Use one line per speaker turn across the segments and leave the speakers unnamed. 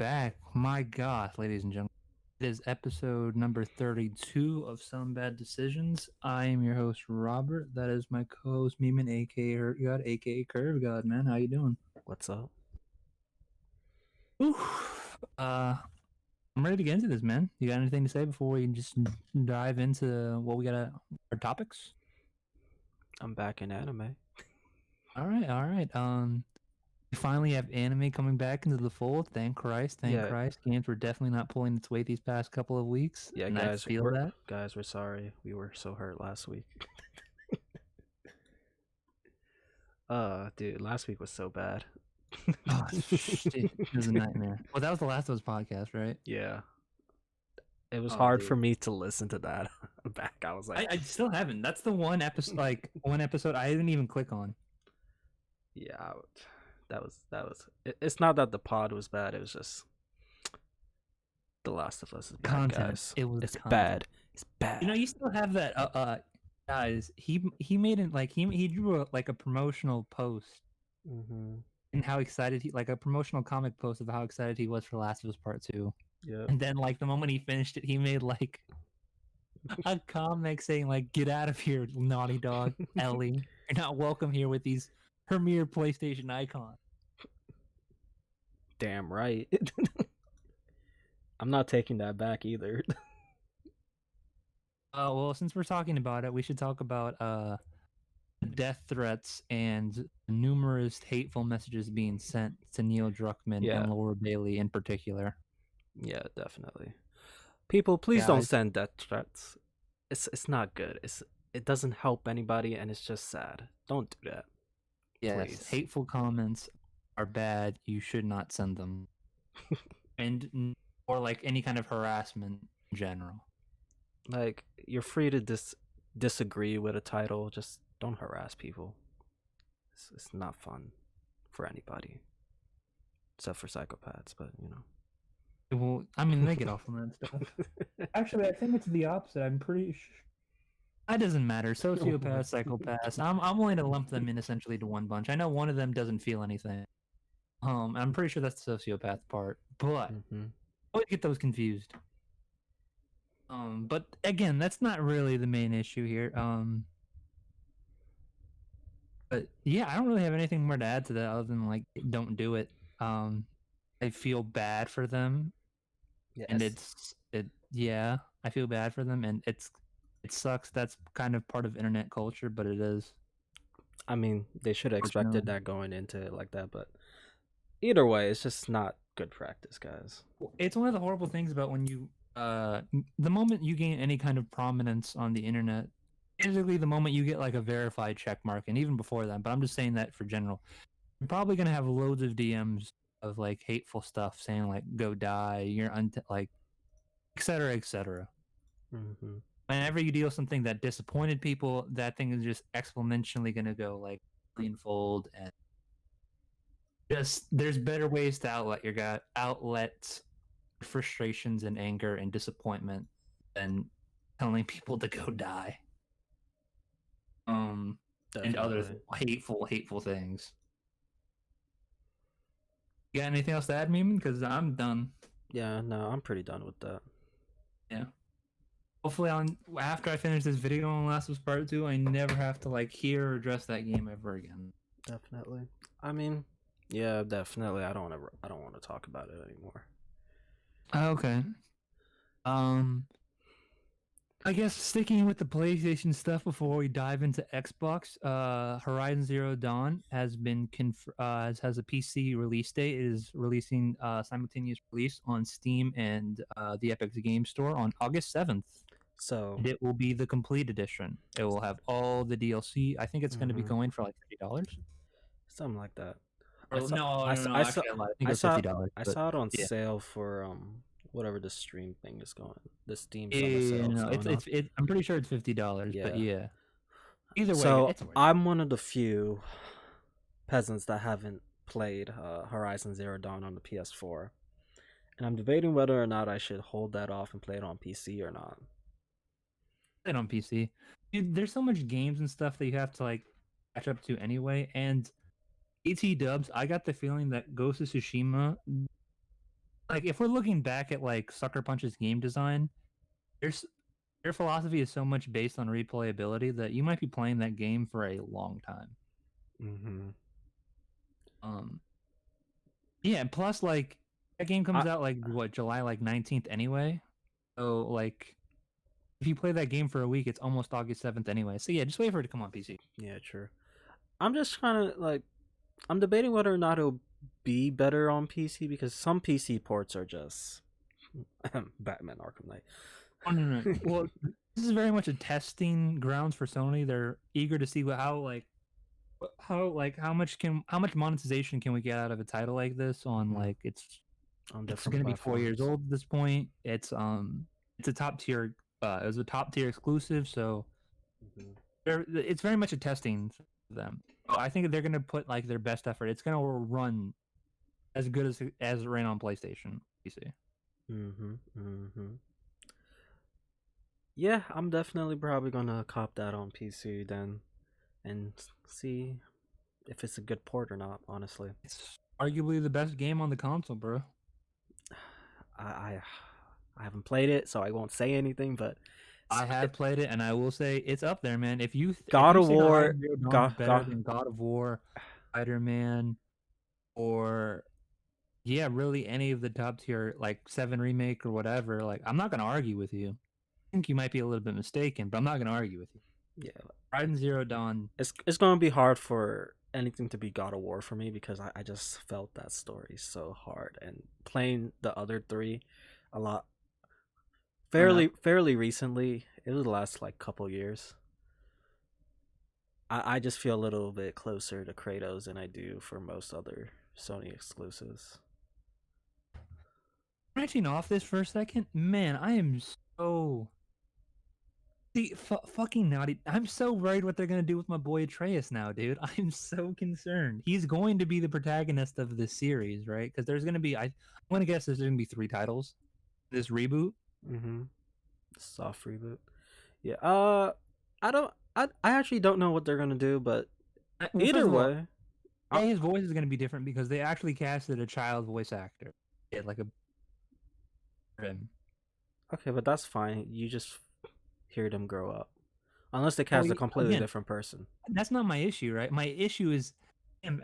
back. My God, ladies and gentlemen. It is episode number 32 of Some Bad Decisions. I am your host, Robert. That is my co-host, Memon, aka Hurt God, aka Curve God, man. How you doing?
What's up?
Ooh, I'm ready to get into this, man. You got anything to say before we just dive into what we got our topics?
I'm back in anime.
All right. We finally have anime coming back into the fold. Thank Christ. Thank
Yeah,
Christ. Games were definitely not pulling its weight these past couple of weeks,
yeah,
and I
guys,
feel that.
we're sorry. We were so hurt last week. Dude, last week was so bad.
Oh, shit. It was a nightmare. Well, that was the Last of Us podcast, right?
Yeah, it was
Oh,
hard for
dude.
me to listen to that back. I was like,
I still haven't. That's the one episode, one episode I didn't even click on.
yeah, that was. It's not that the pod was bad. It was just The Last of Us is bad,
Content.
guys.
It was
It's
content.
bad. It's
You know,
bad.
you still have that. Guys, he made it like he drew a promotional post
Mm-hmm.
and how excited a promotional comic post of how excited he was for Last of Us Part Two.
Yep.
And then like the moment he finished it, he made like a comic saying like, "Get out of here, Naughty Dog, Ellie. You're not welcome here with these premier PlayStation icons."
Damn right. I'm not taking that back either.
Well, since we're talking about it, we should talk about death threats and numerous hateful messages being sent to Neil Druckmann
Yeah.
and Laura Bailey in particular.
Yeah, definitely. People, please don't
Guys,
send death threats. It's not good. It doesn't help anybody, and it's just sad. Don't do that.
yes,
Please.
hateful comments are bad. You should not send them, or like any kind of harassment in general.
Like, you're free to disagree with a title. Just don't harass people. It's not fun for anybody, except for psychopaths. But
Well, I mean, they get off on that stuff. Actually, I think it's the opposite. I'm pretty sure. It doesn't matter. Sociopaths, psychopaths. I'm willing to lump them in essentially to one bunch. I know one of them doesn't feel anything. I'm pretty sure that's the sociopath part, but
Mm-hmm.
I always get those confused. But again, that's not really the main issue here. But yeah, I don't really have anything more to add to that other than like, don't do it. I feel bad for them, and
Yes.
yeah, I feel bad for them, and it sucks. That's kind of part of internet culture, but it is.
I mean, they should have expected
Unfortunately.
that going into it like that, but either way, it's just not good practice, guys.
It's one of the horrible things about when you the moment you gain any kind of prominence on the internet, basically the moment you get like a verified check mark, and even before that, but I'm just saying that for general, you're probably gonna have loads of DMs of like hateful stuff saying like "go die," you're like etc. etc.
Mm-hmm.
Whenever you deal something that disappointed people, that thing is just exponentially gonna go like millionfold, and just there's better ways to outlet frustrations and anger and disappointment than telling people to go die. And other
Definitely.
hateful things. You got anything else to add, Meeman? Because I'm done.
Yeah, no, I'm pretty done with that.
Yeah. Hopefully, after I finish this video on Last of Us Part 2, I never have to like hear or address that game ever again.
Definitely. I mean, yeah, definitely. I don't want to talk about it anymore.
Okay. I guess sticking with the PlayStation stuff before we dive into Xbox, Horizon Zero Dawn has been has a PC release date. It is releasing simultaneous release on Steam and the Epic Game Store on August 7th.
So,
And it will be the complete edition. It will have all the DLC. I think it's going to be
mm-hmm,
going for like $50.
something like that. I
Or
saw,
no, no, no.
I saw,
Actually, I lied. I think
I
it was
saw,
$50.
I
But
saw it on
yeah,
sale for whatever the stream thing is going. The Steam summer sale is
no,
going on.
I'm pretty sure it's $50. But
Yeah.
yeah, either way,
So
it's worth it.
I'm one of the few peasants that haven't played Horizon Zero Dawn on the PS4, and I'm debating whether or not I should hold that off and play it on PC or not.
It on PC. Dude, there's so much games and stuff that you have to like catch up to anyway. And AT Dubs, I got the feeling that Ghost of Tsushima like if we're looking back at like Sucker Punch's game design, there's their philosophy is so much based on replayability that you might be playing that game for a long time.
Mm-hmm.
Um, yeah, and plus like that game
I
comes out like what July like 19th anyway. So like if you play that game for a week, it's almost August 7th anyway. So yeah, just wait for it to come on PC.
yeah, true. I'm just trying to like I'm debating whether or not it'll be better on PC because some PC ports are just Batman Arkham Knight.
Oh no. Well, this is very much a testing grounds for Sony. They're eager to see how much monetization can we get out of a title like this on
Mhm.
like
On
it's
different
going to be 4 years
platforms.
old at this point. It's a top tier it was a top tier exclusive, so
Mhm.
it's very much a testing for them. So I think they're going to put like their best effort. It's going to run as good as it ran on PlayStation PC.
Mhm. Mhm. Yeah, I'm definitely probably gonna cop that on PC then, and see if it's a good port or not. Honestly,
It's arguably the best game on the console, bro.
I I, I haven't played it, so I won't say anything. But
I have played it, and I will say it's up there, man. If
God
you
of
say
War,
Horizon Zero Dawn is
God,
better
God,
than God of War, Spider-Man, or yeah, really any of the top tier like 7 remake or whatever, like I'm not gonna argue with you. I think you might be a little bit mistaken, but I'm not gonna argue with you.
yeah,
Horizon Zero Dawn,
it's gonna be hard for anything to be God of War for me because I just felt that story so hard and playing the other three a lot
enough.
fairly recently. It was the last like couple years. I just feel a little bit closer to Kratos than I do for most other Sony exclusives.
Branching off this for a second, man, I am so fucking naughty. I'm so worried what they're gonna do with my boy Atreus now, dude. I'm so concerned. He's going to be the protagonist of this series, right? Because there's gonna be, I'm gonna guess there's gonna be 3 titles. This reboot.
Mm-hmm. Soft reboot. Yeah. I don't. I actually don't know what they're gonna do, but
Well, first
either
of all,
way, I,
his voice is gonna be different because they actually casted a child voice actor. Yeah, like a him.
okay, but that's fine. You just hear them grow up, unless they
Well,
cast a completely
again,
different person.
that's not my issue, right? My issue is,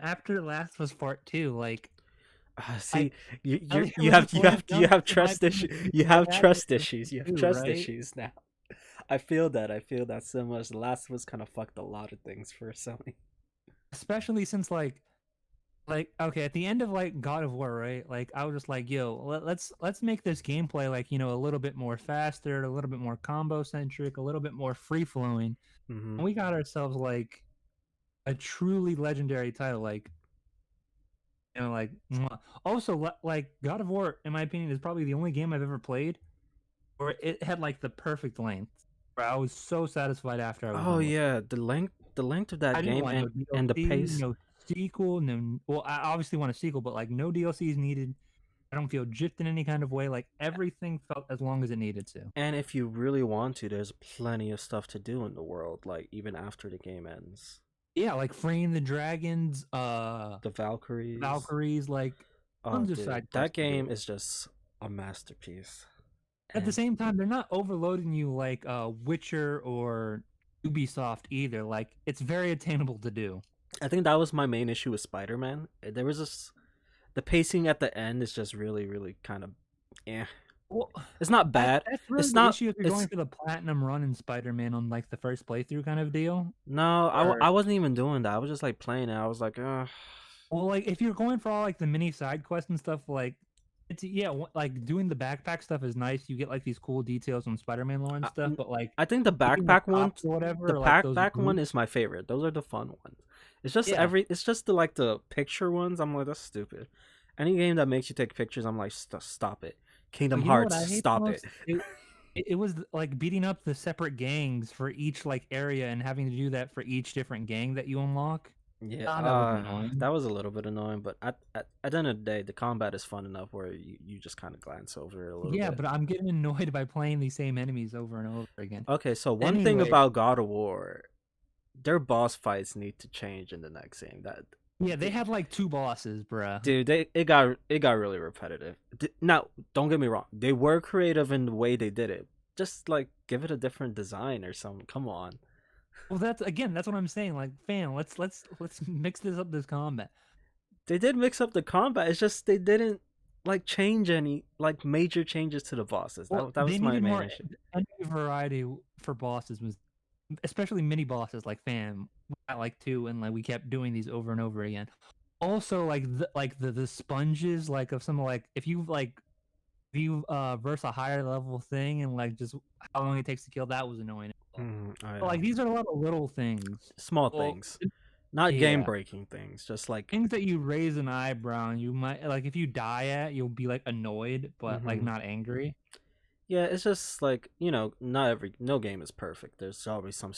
after Last of Us Part Two,
See,
like there was a slam
you
dunk
have
in my
trust
opinion
issues.
to be
You
the
have
protagonist
trust
of
issues. You have
two,
trust
right?
issues now. I feel that. I feel that so much. The Last of Us kind of fucked a lot of things for Sony.
Especially since okay, at the end of like God of War, right? Like I was just like, yo, let's make this gameplay like, a little bit more faster, a little bit more combo centric, a little bit more free flowing.
Mm-hmm.
And we got ourselves like a truly legendary title, like like mwah. Also like God of War, in my opinion, is probably the only game I've ever played where it had like the perfect length. Where I was so satisfied after I was
Oh
done with it.
yeah, the length of that
I didn't
game
want no
and the
DLC,
pace.
no sequel, no. Well, I obviously want a sequel, but like no DLC is needed. I don't feel gypped in any kind of way. Like everything felt as long as it needed to.
And if you really want to, there's plenty of stuff to do in the world, like even after the game ends.
Yeah, like freeing the dragons,
The Valkyries.
Valkyries, like
Oh,
tons of
dude,
side
that
quests to
game
do.
is just a masterpiece.
At the
And
same time, they're not overloading you like Witcher or Ubisoft either. Like it's very attainable to do.
I think that was my main issue with Spider-Man. There was just the pacing at the end is just really kind of eh.
Well,
It's not bad.
that's really
It's
the
not
issue if you're
it's
going for the platinum run in Spider-Man on like the first playthrough kind of deal.
no,
Or
I wasn't even doing that. I was just like playing it. I was like,
well, like if you're going for all like the mini side quests and stuff, like like doing the backpack stuff is nice. You get like these cool details on Spider-Man lore and
I,
stuff, but like
I think the
keeping the
backpack one,
cops or whatever,
the
or like those
backpack one
groups.
is my favorite. Those are the fun ones. It's just
Yeah,
it's just the like the picture ones. I'm like, that's stupid. Any game that makes you take pictures, I'm like, stop it. Kingdom
but you know
Hearts,
what I hate the
stop it.
most? It was like beating up the separate gangs for each like area and having to do that for each different gang that you unlock.
Yeah,
Ah, that was annoying.
that was a little bit annoying, but at the end of the day, the combat is fun enough where you just kind of glance over it a little
Yeah,
bit.
but I'm getting annoyed by playing these same enemies over and over again.
Okay, so one thing
Anyway,
about God of War, their boss fights need to change in the next game.
Yeah, they had like two bosses, bruh.
Dude, it got really repetitive. Now, don't get me wrong, they were creative in the way they did it. Just like give it a different design or something. Come on.
Well, that's what I'm saying. Like, fam, let's mix this up, this combat.
They did mix up the combat. It's just they didn't like change any like major changes to the bosses.
Well,
That
they
was my
needed
main
more
issue.
enemy variety for bosses, was especially mini bosses. Like, fam, we got like two, and like we kept doing these over and over again. Also, like the sponges, like of some like if you verse a higher level thing and like just how long it takes to kill, that was annoying as well.
Oh
But
yeah,
like these are a lot of little things.
small
Well,
things, not game
yeah,
breaking things. Just like
things that you raise an eyebrow and you might like if you die at, you'll be like annoyed, but like
hmm
not angry.
yeah, it's just like no game is perfect. There's always some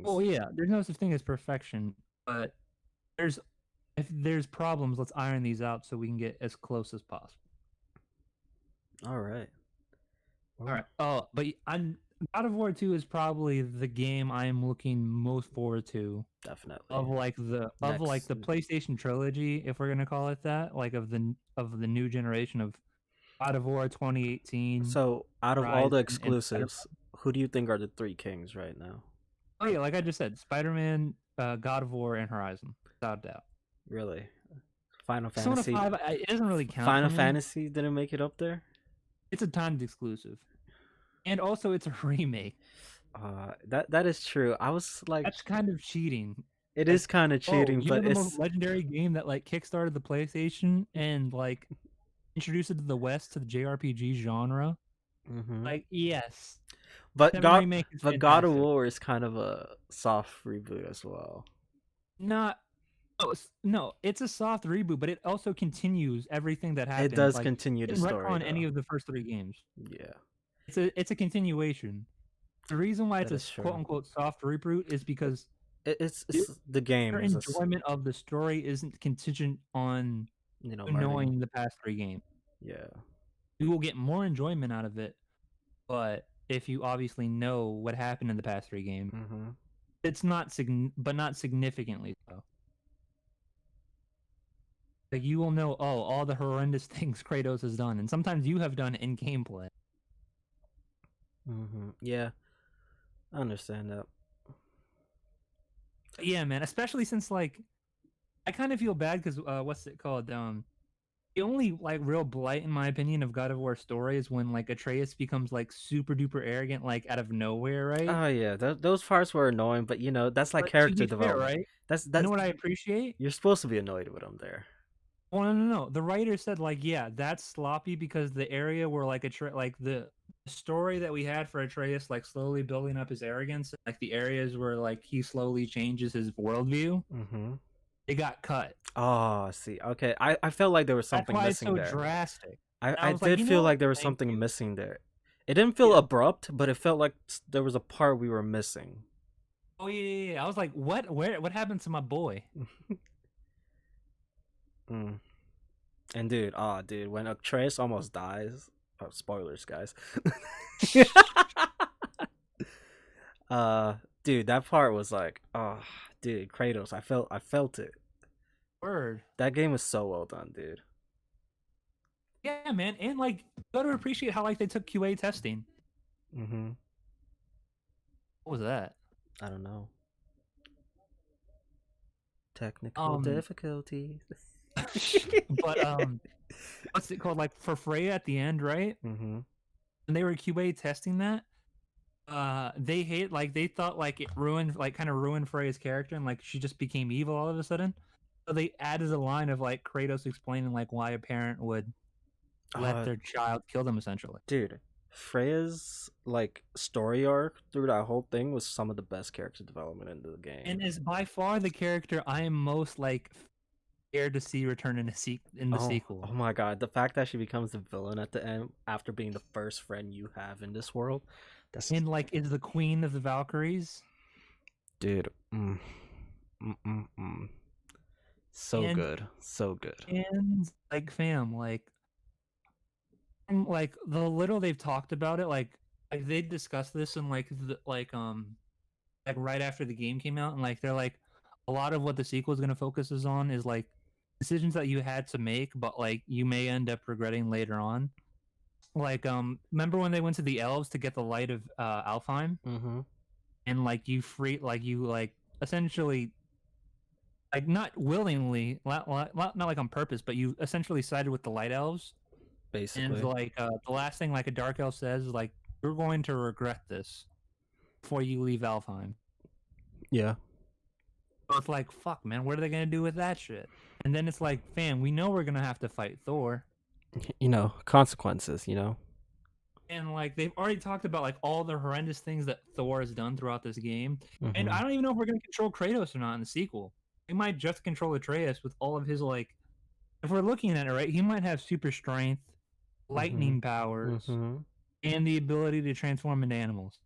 Oh
things.
yeah, there's no such thing as perfection, but there's if there's problems, let's iron these out so we can get as close as possible.
All right.
All
Well,
right. Oh, but God of War 2 is probably the game I am looking most forward to
definitely.
of like
Next.
the PlayStation trilogy, if we're gonna call it that, like of the new generation of God of War 2018,
So, out of all
Horizon,
the
and Spider.
exclusives, who do you think are the three kings right now?
Oh yeah, like I just said, Spider-Man, God of War, and Horizon, without doubt.
Really? Final
Persona
Fantasy
5, it doesn't really count
Final
for me.
Fantasy didn't make it up there?
It's a timed exclusive, and also it's a remake.
That is true. I was like,
That's kind of cheating.
it is
Like,
kind of
oh,
cheating,
you know
but
the most
it's
legendary game that like kickstarted the PlayStation and like introduced it to the West to the JRPG genre?
hmm
Like, yes,
but
Seven Remake is
God of
fantastic.
War is kind of a soft reboot as well.
Not Oh, no, it's a soft reboot, but it also continues everything that
It
happened.
does
Like,
continue
it
the
didn't
story
retcon any
though.
of the first three games.
Yeah,
It's a continuation. The reason why it's
that
a
is
quote
true.
unquote soft reboot is because
It's the game
your
is
enjoyment of the story isn't contingent on
learning.
knowing the past three games.
Yeah.
You will get more enjoyment out of it, but if you obviously know what happened in the past three games,
hmm
it's but not significantly so. Like you will know, oh, all the horrendous things Kratos has done, and sometimes you have done in gameplay.
Yeah, I understand that.
Yeah, man. Especially since like I kind of feel bad because what's it called? The only like real blight in my opinion of God of War story is when like Atreus becomes like super duper arrogant like out of nowhere, right?
Oh yeah, those parts were annoying, but that's like
But to
character
be fair,
development.
right? You know
That's
what I appreciate?
you're supposed to be annoyed with him there.
Well, no. The writer said like, yeah, that's sloppy because the area where like like the story that we had for Atreus, like slowly building up his arrogance, like the areas where like he slowly changes his worldview,
Mm-hmm.
it got cut.
Oh, see, okay, I felt like there was
That's
something
why it's
missing
so
there.
drastic. And I
I
was like,
did
you
feel
know,
like there was
thank
something
you.
missing there. It didn't feel
Yeah.
abrupt, but it felt like there was a part we were missing.
Oh yeah. I was like, what? What happened to my boy?
Mm. And dude, when Atreus almost dies, spoilers, guys. uh, dude, that part was like, oh, dude, Kratos. I felt it.
Word.
That game was so well done, dude.
Yeah, man. And like, you gotta appreciate how like they took QA testing.
Mm-hmm.
What was that?
I don't know. Technical
Um,
difficulties.
but what's it called? Like for Freya at the end, right?
mm-hmm.
And they were QA testing that. They hate like they thought like it ruined like kind of ruined Freya's character and like she just became evil all of a sudden. So they added a line of like Kratos explaining like why a parent would let
Uh,
their child kill them essentially.
dude, Freya's like story arc through that whole thing was some of the best character development in the game.
And is by far the character I am most like scared to see return in in the
Oh
sequel.
my god, the fact that she becomes the villain at the end after being the first friend you have in this world, that's
And like is the queen of the Valkyries.
dude. Mm. So
And
good, so good.
like fam, like the little they've talked about it, like they discussed this in like right after the game came out, and like they're like, a lot of what the sequel is going to focus is on is like decisions that you had to make, but like you may end up regretting later on. Like, remember when they went to the elves to get the light of Alfheim,
Mm-hmm.
and like you free, like you like essentially, like not willingly, not like on purpose, but you essentially sided with the light elves, and
Basically.
like the last thing like a dark elf says is like you're going to regret this before you leave Alfheim.
Yeah.
So it's like, fuck, man, what are they gonna do with that shit? And then it's like, fam, we know we're gonna have to fight Thor.
Consequences.
And like they've already talked about like all the horrendous things that Thor has done throughout this game. And
Mm-hmm.
I don't even know if we're gonna control Kratos or not in the sequel. We might just control Atreus with all of his like, if we're looking at it right, he might have super strength,
Mm-hmm.
lightning powers,
Mm-hmm.
and the ability to transform into animals.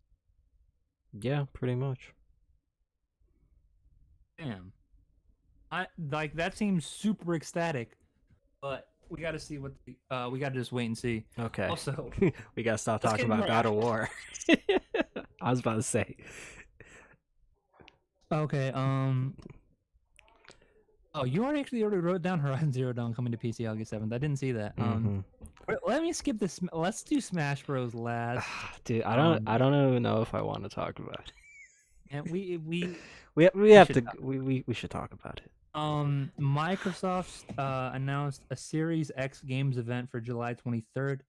Yeah, pretty much.
Damn. I like that seems super ecstatic, but we gotta see what we gotta just wait and see.
Okay.
Also,
We gotta stop
let's
talking
get into
about
our
God of War. I was about to say.
okay, oh, you already wrote down Horizon Zero Dawn coming to PC August 7th. I didn't see that.
Mm-hmm.
Let me skip this. Let's do Smash Bros. Last.
Dude, I don't even know if I want to talk about it.
And
We have
should
to
talk.
we should talk about it.
Microsoft announced a Series X Games event for July 23rd.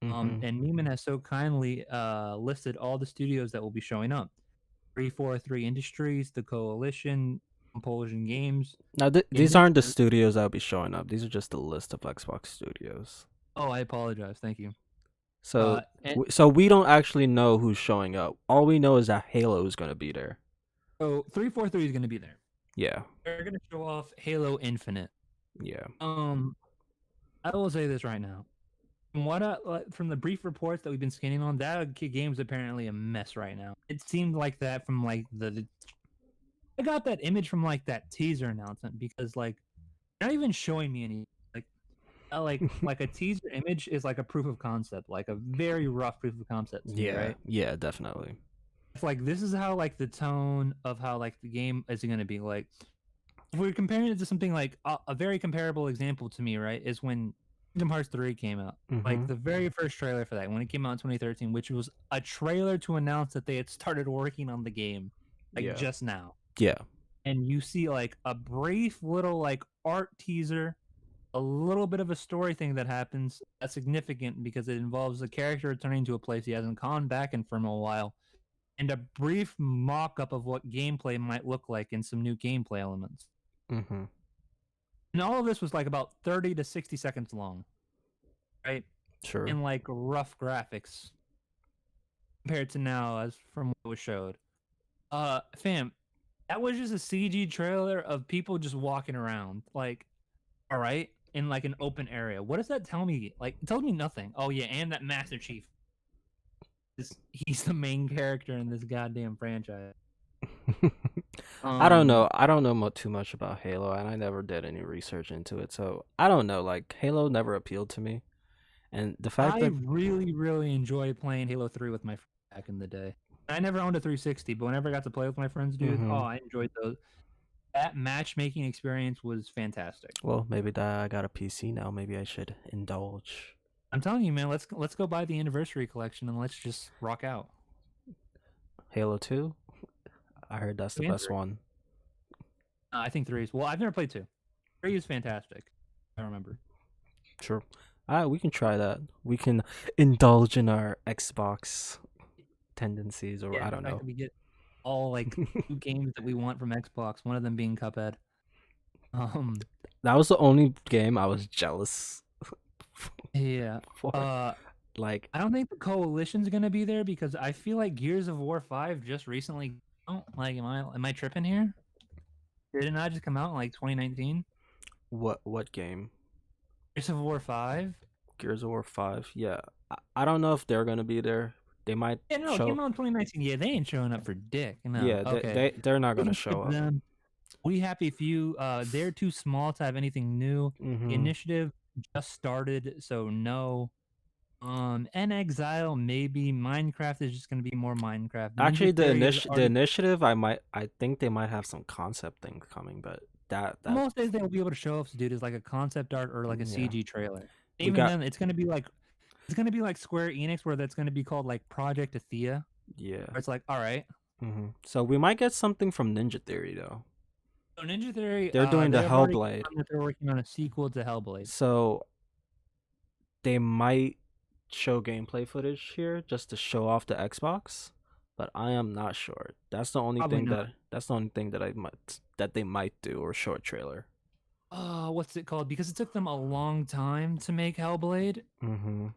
Mm-hmm.
And Memon has so kindly listed all the studios that will be showing up: 343 Industries, The Coalition, Compulsion Games.
Now these aren't the
Initiative.
studios that will be showing up. These are just the list of Xbox studios.
Oh, I apologize. Thank you.
So
And
so we don't actually know who's showing up. All we know is that Halo is going to be there.
so 343 is going to be there.
Yeah.
They're going to show off Halo Infinite.
Yeah.
I will say this right now. From the brief reports that we've been scanning on, that game's apparently a mess right now. It seemed like that from like I got that image from like that teaser announcement because like they're not even showing me any like a teaser image is like a proof of concept, like a very rough proof of concept to me,
Yeah.
right?
Yeah, definitely.
It's like this is how like the tone of how like the game is going to be like. If we're comparing it to something like a very comparable example to me, right, is when Kingdom Hearts 3 came out. Like
Mhm.
the very first trailer for that when it came out in 2013, which was a trailer to announce that they had started working on the game like
Yeah.
just now.
Yeah.
And you see like a brief little like art teaser, a little bit of a story thing that happens that's significant because it involves a character returning to a place he hasn't gone back in for a while, and a brief mock-up of what gameplay might look like and some new gameplay elements.
Mhm.
And all of this was like about 30 to 60 seconds long, right?
Sure.
In like rough graphics compared to now as from what was showed. Fam, that was just a CG trailer of people just walking around. Like, all right, in like an open area. What does that tell me? Like, it tells me nothing. Oh yeah, and that Master Chief he's the main character in this goddamn franchise.
I don't know.
Um,
I don't know too much about Halo, and I never did any research into it. So I don't know. Like Halo never appealed to me, and the fact
I
that
really enjoyed playing Halo 3 with my friends back in the day. I never owned a 360, but whenever I got to play with my friends, dude, oh,
hmm
I enjoyed those. That matchmaking experience was fantastic.
well, maybe that I got a PC now. Maybe I should indulge.
I'm telling you, man, let's go buy the anniversary collection and let's just rock out.
Halo 2. I heard that's the
Two and
best
three.
one.
I think 3 is. Well, I've never played 2. 3 is fantastic. I remember.
Sure. We can try that. We can indulge in our Xbox tendencies, or
Yeah,
I
the
don't
fact
know.
that we get all like 2 games that we want from Xbox, one of them being Cuphead. Um,
That was the only game I was jealous
yeah.
for. Like,
I don't think the Coalition's gonna be there because I feel like Gears of War 5 just recently. Oh, like, am I tripping here? Did it not just come out in like 2019?
what game?
Gears of War 5?
Gears of War 5. Yeah. I don't know if they're gonna be there. They might
Yeah, no, it
show.
came out in 2019. Yeah, they ain't showing up for dick. No.
Yeah,
Okay.
they're not
We
gonna
can
show
skip
up.
them. We happy few. They're too small to have anything new. The
Mhm.
initiative just started, so no. And Exile maybe. Minecraft is just gonna be more Minecraft.
Actually,
Ninja Theory is
the
already.
initiative, I think they might have some concept things coming, but that
Most days they'll be able to show us, dude, is like a concept art or like a
yeah,
CG trailer.
we
Even
got
then, it's gonna be like Square Enix, where that's gonna be called like Project Athea.
yeah.
Where it's like, all right,
So we might get something from Ninja Theory though.
so Ninja Theory,
They're doing
they
the
have already
Hellblade,
confirmed that they're working on a sequel to Hellblade.
so they might show gameplay footage here just to show off the Xbox, but I am not sure.
Probably not.
That's the only thing that they might do, or short trailer.
What's it called? Because it took them a long time to make Hellblade,
Mm-hmm.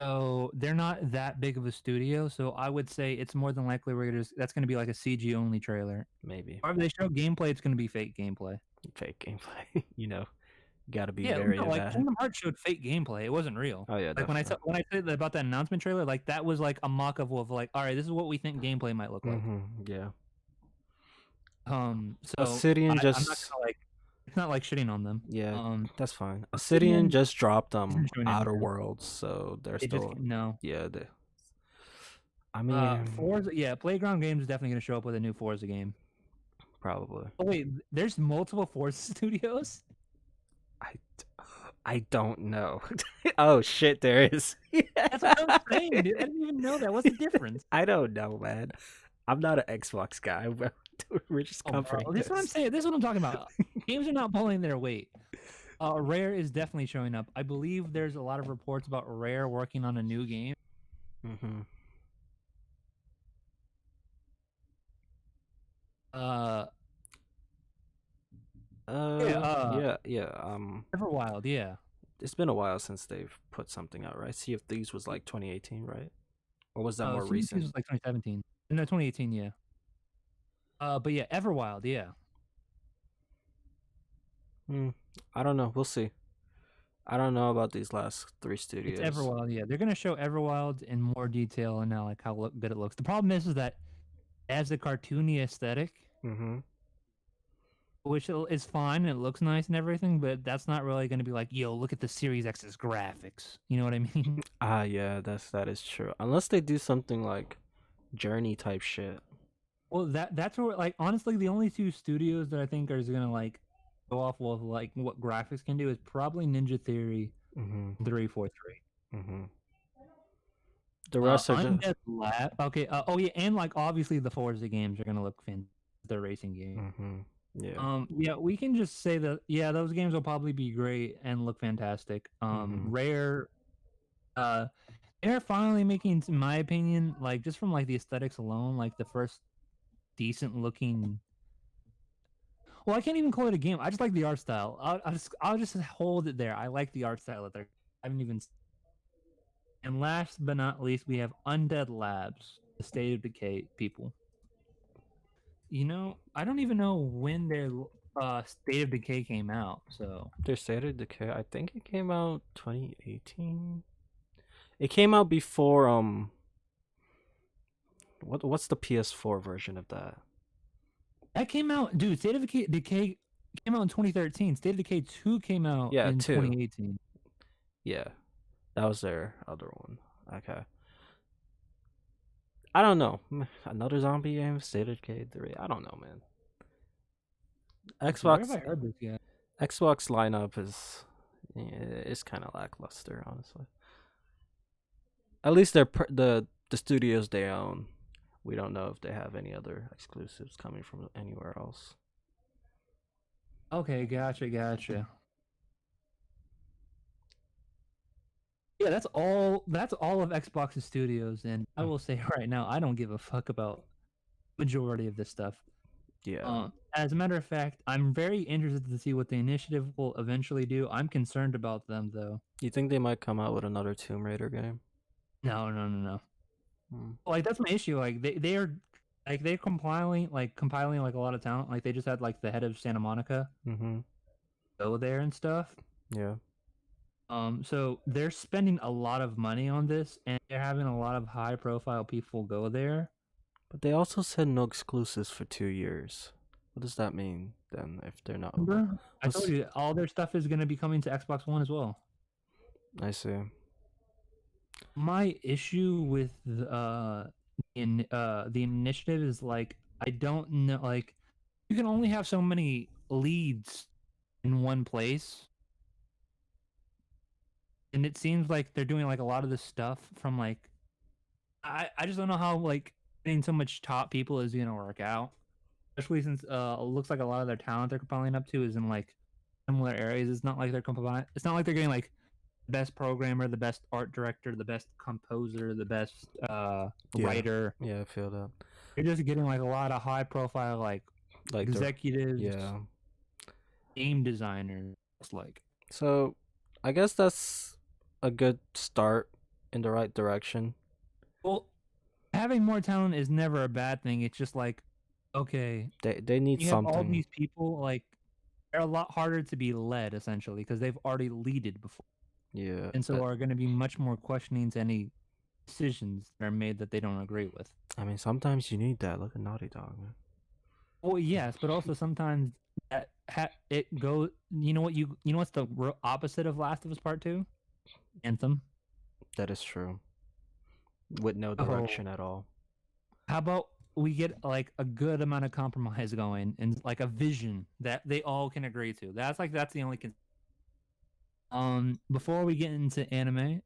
so they're not that big of a studio. So I would say it's more than likely that's gonna be like a CG only trailer.
Maybe
Or if they show gameplay, it's gonna be fake gameplay.
fake gameplay. Gotta be
Yeah,
very
no, like
bad.
Kingdom Hearts showed fake gameplay. It wasn't real.
Oh yeah,
Like when I
definitely.
said about that announcement trailer, like that was like a mock of like, all right, this is what we think gameplay might look like.
Yeah.
So
Obsidian
I'm not
just
gonna like, it's not like shitting on them.
Yeah, that's fine. Obsidian
Obsidian
just dropped
isn't showing
Outer
anything.
Worlds, so they're
They just
still
no.
yeah. I mean,
Forza, yeah, Playground Games is definitely gonna show up with a new Forza game.
probably.
Oh wait, there's multiple Forza studios.
I I don't know. Oh shit, there is.
That's what I'm saying, dude. I didn't even know that. What's the difference?
I don't know, man. I'm not an Xbox guy. We're just
Oh, bro,
covering
this is what I'm
this.
saying. This is what I'm talking about. Games are not pulling their weight. Rare is definitely showing up. I believe there's a lot of reports about Rare working on a new game.
Mm-hmm.
Uh, yeah.
Yeah.
Everwild, yeah.
It's been a while since they've put something out, right? Sea of Thieves was like 2018, right? Or was that more
Sea of Thieves
recent?
was like 2017. No, 2018, yeah. But yeah, Everwild, yeah.
Hmm. I don't know. We'll see. I don't know about these last three
It's
studios.
Everwild, yeah. They're gonna show Everwild in more detail and now like how good it looks. The problem is that it has a cartoony aesthetic,
Mm-hmm.
which is fine and it looks nice and everything, but that's not really gonna be like, yo, look at the Series X's graphics. You know what I mean?
Ah, yeah, that is true. Unless they do something like Journey type shit.
Well, that's where like honestly, the only two studios that I think are gonna like go off with like what graphics can do is probably Ninja Theory
Mm-hmm.
343.
Mm-hmm. The rest are just.
Undead Lab. Okay. Oh yeah, and like obviously the Forza games are gonna look fantastic. The racing game.
Mm-hmm. Yeah.
Yeah, we can just say that yeah, those games will probably be great and look fantastic.
Mm-hmm.
Rare. Uh, they're finally making, in my opinion, like just from like the aesthetics alone, like the first decent looking. Well, I can't even call it a game. I just like the art style. I'll just hold it there. I like the art style that they're. I haven't even. And last but not least, we have Undead Labs, the State of Decay people. I don't even know when their State of Decay came out. So
Their State of Decay, I think it came out 2018. It came out before what's the PS4 version of that?
that came out, dude. Decay came out in 2013. State of Decay 2 came out
Yeah,
in
two.
2018.
Yeah. That was their other one. Okay. I don't know. Another zombie game, State of Decay 3. I don't know, man.
Let's see, where have
Xbox
I heard this yet?
Xbox lineup is kind of lackluster, honestly. At least the studios they own. We don't know if they have any other exclusives coming from anywhere else.
Okay, gotcha. Yeah, that's all. That's all of Xbox's studios, and I will say right now, I don't give a fuck about majority of this stuff.
Yeah.
As a matter of fact, I'm very interested to see what the initiative will eventually do. I'm concerned about them though.
You think they might come out with another Tomb Raider game?
No.
Hmm.
Like that's my issue. Like they're like they're compiling like a lot of talent. Like they just had like the head of Santa Monica
Mm-hmm.
go there and stuff.
Yeah.
So they're spending a lot of money on this, and they're having a lot of high profile people go there.
But they also said no exclusives for 2 years. What does that mean then? If they're not,
Remember? I told you all their stuff is going to be coming to Xbox One as well.
I see.
My issue with the initiative is like I don't know, like you can only have so many leads in one place, and it seems like they're doing like a lot of this stuff from like I just don't know how like getting so much top people is gonna work out, especially since it looks like a lot of their talent they're compiling up to is in like similar areas. It's not like they're compiling. It's not like they're getting like the best programmer, the best art director, the best composer, the best
Yeah,
writer.
yeah, I feel that.
You're just getting like a lot of high profile like
Like the
executives,
yeah.
game designers. It's like,
So, I guess that's a good start in the right direction.
well, having more talent is never a bad thing. It's just like, okay,
They need
you have all
something.
these people like they're a lot harder to be led essentially because they've already leaded before,
Yeah.
and so are going to be much more questioning to any decisions that are made that they don't agree with.
I mean, sometimes you need that. Look at Naughty Dog, man.
Well, yes, but also sometimes it goes. You know what you know what's the opposite of Last of Us Part Two? Anthem.
That is true. With no
Oh,
direction at all.
how about we get like a good amount of compromise going and like a vision that they all can agree to. That's the only. Before we get into anime,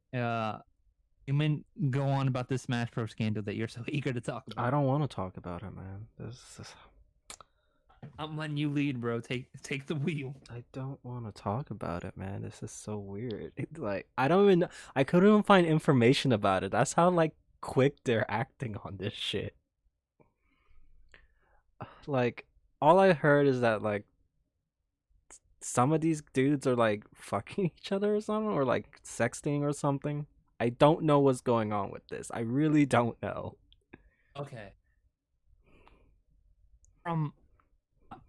you may go on about this Smash Bros. Scandal that you're so eager to talk
I
about.
don't want to talk about it, man.
I'm letting you lead, bro. Take the wheel.
I don't want to talk about it, man. This is so weird. Like I don't even. I couldn't even find information about it. That's how like quick they're acting on this shit. Like all I heard is that like some of these dudes are like fucking each other or something, or like sexting or something. I don't know what's going on with this. I really don't know.
Okay. From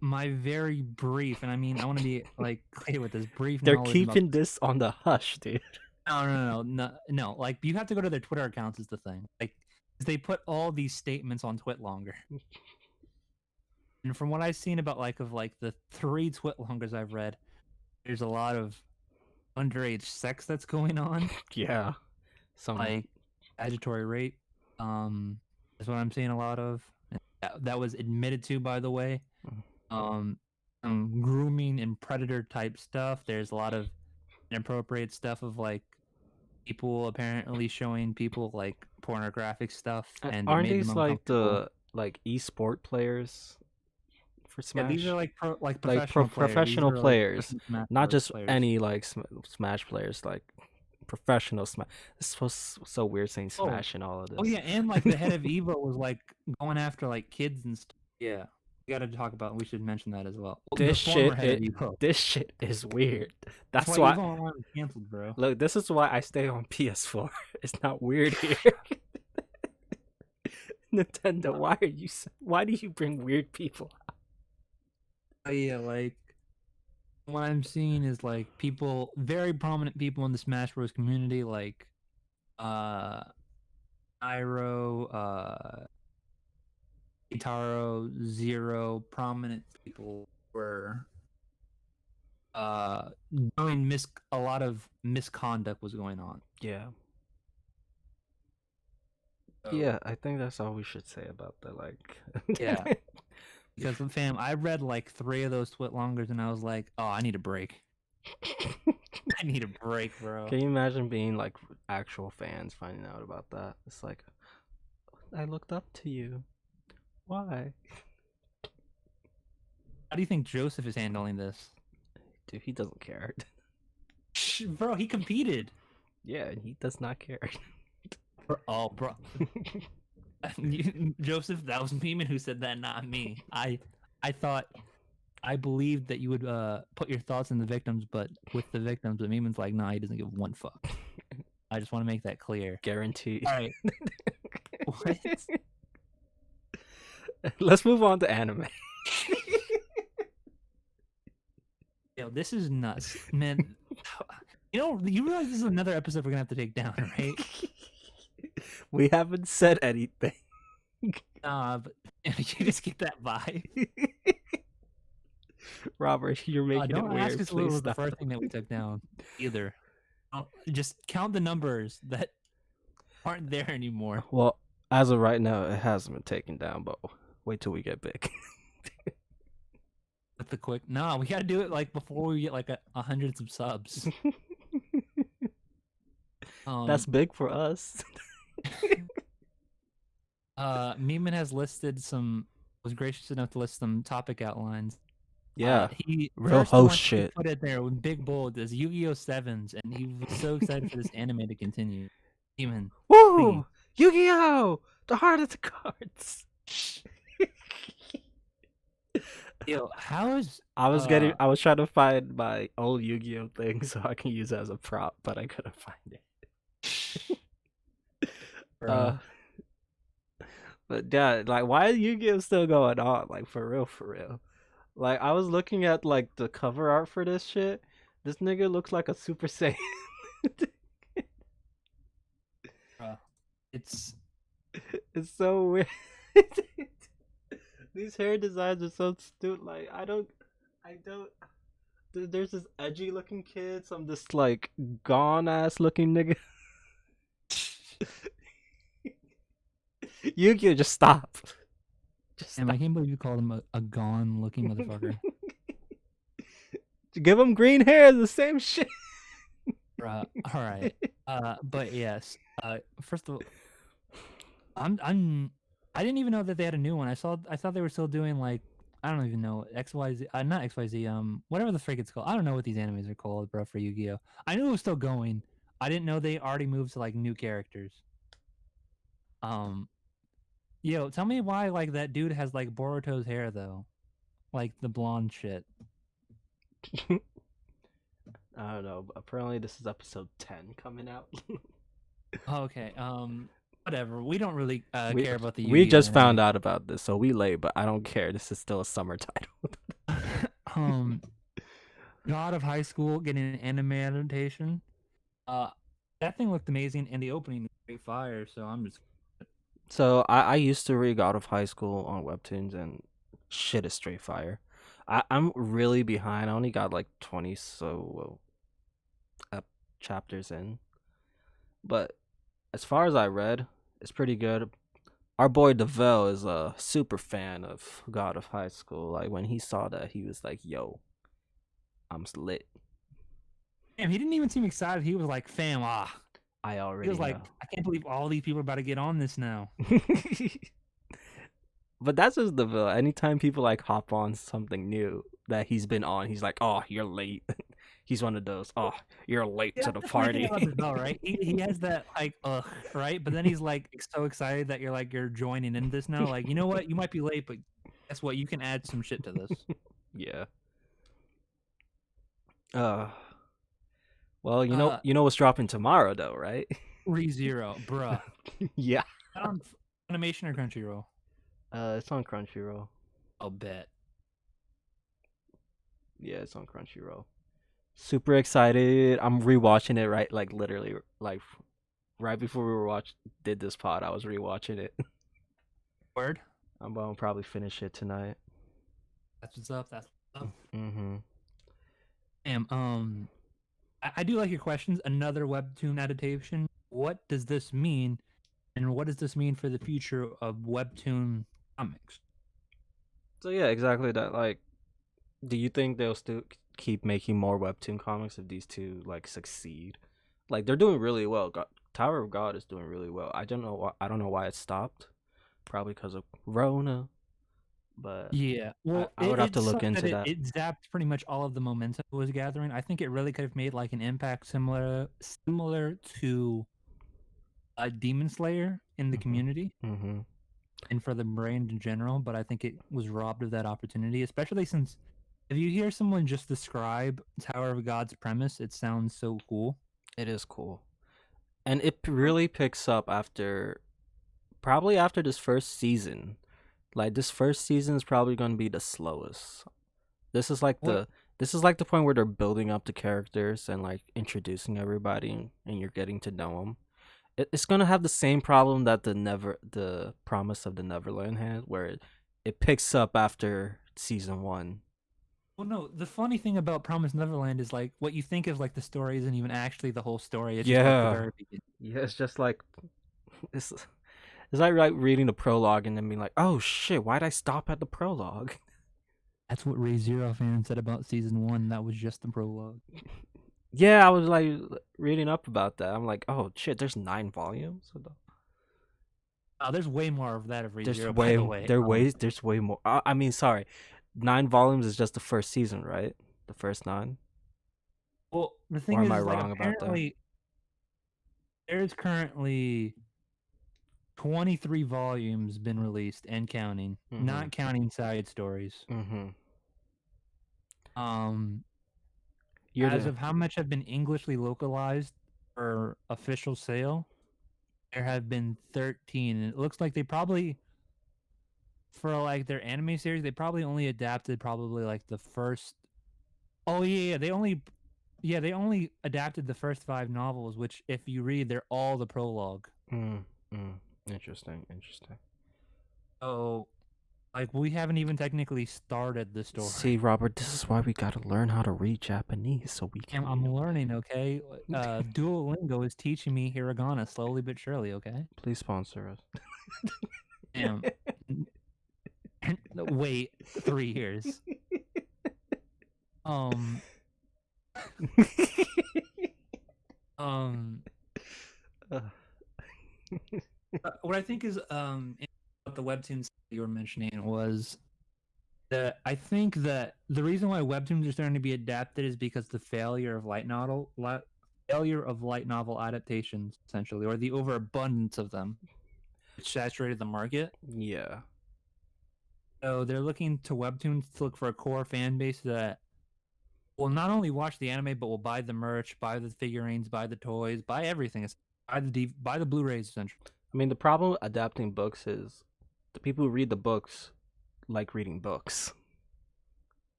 my very brief, and I mean, I want to be like clear with this brief
They're
knowledge about.
keeping this on the hush, dude.
No. Like you have to go to their Twitter accounts is the thing. Like they put all these statements on Twitlonger, and from what I've seen about like the 3 Twitlongers I've read, there's a lot of underage sex that's going on,
Yeah, some.
like statutory rape. Is what I'm seeing a lot of. That was admitted to, by the way. Um, grooming and predator type stuff. There's a lot of inappropriate stuff of like people apparently showing people like pornographic stuff, and it
Aren't
made them
these like
uncomfortable.
the like esport players for
Yeah, these are
Smash?
like
Like
professional players. These
professional
are like
players,
professional Smash
not
Bros.
just
Players.
any like Smash players, like professional Smash. It's so weird saying
Oh,
Smash and all of
oh
this.
yeah, and like the head of Evo was like going after like kids and stuff. Yeah, we got to talk about. We should mention that as well. Well, the
this
former
shit
head of
it
Evo.
this shit is weird.
That's
That's
why
why
Evo Online was canceled, bro.
look, this is why I stay on PS4. It's not weird here. Nintendo, why do you bring weird people?
Yeah, like what I'm seeing is like people, very prominent people in the Smash Bros. Community, like uh, Iroh, Itaro, Zero, prominent people were uh doing a lot of misconduct was going on.
Yeah.
So
Yeah, I think that's all we should say about that. Like,
yeah, because fam, I read like 3 of those Twitlongers and I was like, oh, I need a break. I need a break, bro.
can you imagine being like actual fans finding out about that? It's like, I looked up to you. Why?
How do you think Joseph is handling this?
Dude, he doesn't care.
Bro, he competed.
Yeah, he does not care.
Oh, bro. Joseph, that was Memon who said that, not me. I believed that you would put your thoughts in the victims, but with the victims, but Memon's like, nah, he doesn't give one fuck. I just want to make that clear.
Guaranteed.
All right. What?
Let's move on to anime.
Yo, this is nuts, man. You realize this is another episode we're gonna have to take down, right?
We haven't said anything.
But you just get that vibe.
Robert, you're making it
Don't ask
weird.
us what
Please
was the
stop.
first thing that we took down either. Just count the numbers that aren't there anymore.
Well, as of right now, it hasn't been taken down, but wait till we get big.
With the quick, no, we gotta do it like before we get like a hundreds of subs.
That's
Um,
big for us.
Memon has listed some. Was gracious enough to list some topic outlines.
Yeah,
He
real
first he
host
wanted to
shit.
put it there in big bold as Yu-Gi-Oh! Sevens, and he was so excited for this anime to continue. Memon, please.
Woo! Yu-Gi-Oh! The heart of the cards.
Yo, how is
I was trying to find my old Yu-Gi-Oh thing so I can use it as a prop, but I couldn't find it.
bruh.
But yeah, like why is Yu-Gi-Oh still going on? Like for real, for real. Like I was looking at like the cover art for this shit. This nigga looks like a Super Saiyan.
It's
It's so weird. These hair designs are so stupid. Like I don't. There's this edgy looking kid, some this like gone ass looking nigga. Yu-Gi-Oh, just stop. Just
damn, I can't believe you called him a gone looking motherfucker.
Give him green hair, the same shit.
Bruh. All right. But yes. First of all, I didn't even know that they had a new one. I thought they were still doing like I don't even know XYZ. Not XYZ. Whatever the frick it's called. I don't know what these animes are called, bro. For Yu-Gi-Oh. I knew it was still going. I didn't know they already moved to like new characters. Yo, tell me why like that dude has like Boruto's hair though, like the blonde shit.
I don't know. But apparently, this is episode 10 coming out.
Okay. Whatever. We don't really
we,
care about the
we
Yu-Gi-Oh
just found
anime.
out about this, so we late, but I don't care. This is still a summer title.
um, God of High School getting an anime adaptation. That thing looked amazing, and the opening was great fire. So I'm just
So I used to read God of High School on webtoons, and shit is straight fire. I'm really behind. I only got like 20 chapters in, but as far as I read, it's pretty good. Our boy Devel is a super fan of God of High School. Like when he saw that, he was like, "Yo, I'm lit."
damn. He didn't even seem excited. He was like, "Fam,
I
He
already
was like,
know.
"I can't believe all these people are about to get on this now."
But that's just Devel. Anytime people like hop on something new that he's been on, he's like, "Oh, you're late." He's one of those. "Oh, you're late
Yeah,
to the
that's the funny thing
party."
about this bell, right? He has that like right, but then he's like so excited that you're joining in this now. Like, you know what? You might be late, but guess what? You can add some shit to this.
Yeah. Uh. Well,
Uh,
you know what's dropping tomorrow, though, right?
ReZero, bruh.
Yeah.
That on Animation or Crunchyroll?
It's on Crunchyroll.
I'll bet.
Yeah, it's on Crunchyroll. Super excited. I'm rewatching it right, like literally, like right before we did this pod. I was rewatching it.
Word.
I'm gonna probably finish it tonight.
That's what's up. That's what's up.
Mm-hmm.
Damn. I do like your questions. Another webtoon adaptation. What does this mean, and what does this mean for the future of webtoon comics?
So yeah, exactly that. Like, do you think they'll still keep making more webtoon comics if these two like succeed? Like they're doing really well. Tower of God is doing really well. I don't know why. I don't know why it stopped. Probably because of Rona. But
Yeah, well,
I would have
it
to look
sucked
into
that
that.
it zapped pretty much all of the momentum it was gathering. I think it really could have made like an impact similar to a Demon Slayer in the community
Mm-hmm.
and for the brand in general. But I think it was robbed of that opportunity, especially since if you hear someone just describe Tower of God's premise, it sounds so cool.
It is cool, and it really picks up probably after this first season. Like this first season is probably going to be the slowest. This is like
What?
the point where they're building up the characters and like introducing everybody, and you're getting to know them. It's gonna have the same problem that the Promise of the Neverland had, where it picks up after season 1.
Well, no. The funny thing about Promised Neverland is like what you think of like the story isn't even actually the whole story. It's just like the
Yeah,
very beginning.
yeah. It's just like It's like reading the prologue and then being like, oh shit, why'd I stop at the prologue?
That's what ReZero fans said about season 1. That was just the prologue.
Yeah, I was like reading up about that. I'm like, oh shit, there's 9 volumes.
There's way more of that of
There's
ReZero, by the way.
there's way more. I mean, sorry, 9 volumes is just the first season, right? The first 9.
Well, the
Or
thing
am
is,
I
like,
wrong about that?
apparently there's currently 23 volumes been released and counting, not counting side stories. As of how much have been Englishly localized for official sale, there have been 13, and it looks like they probably, for like their anime series, they probably only adapted probably like the first. Oh yeah, they only adapted the first 5 novels, which if you read, they're all the prologue.
Interesting.
So, like, we haven't even technically started the story.
See, Robert, this is why we gotta learn how to read Japanese so we can.
I'm learning, okay? Duolingo is teaching me hiragana slowly but surely, okay?
Please sponsor us.
Damn. Wait 3 years. Um, what I think is what the webtoons you were mentioning was that I think that the reason why webtoons are starting to be adapted is because the failure of light novel adaptations, essentially, or the overabundance of them, which saturated the market.
Yeah.
So they're looking to webtoons to look for a core fan base that will not only watch the anime but will buy the merch, buy the figurines, buy the toys, buy everything, buy the Blu-rays, essentially.
I mean, the problem with adapting books is the people who read the books like reading books.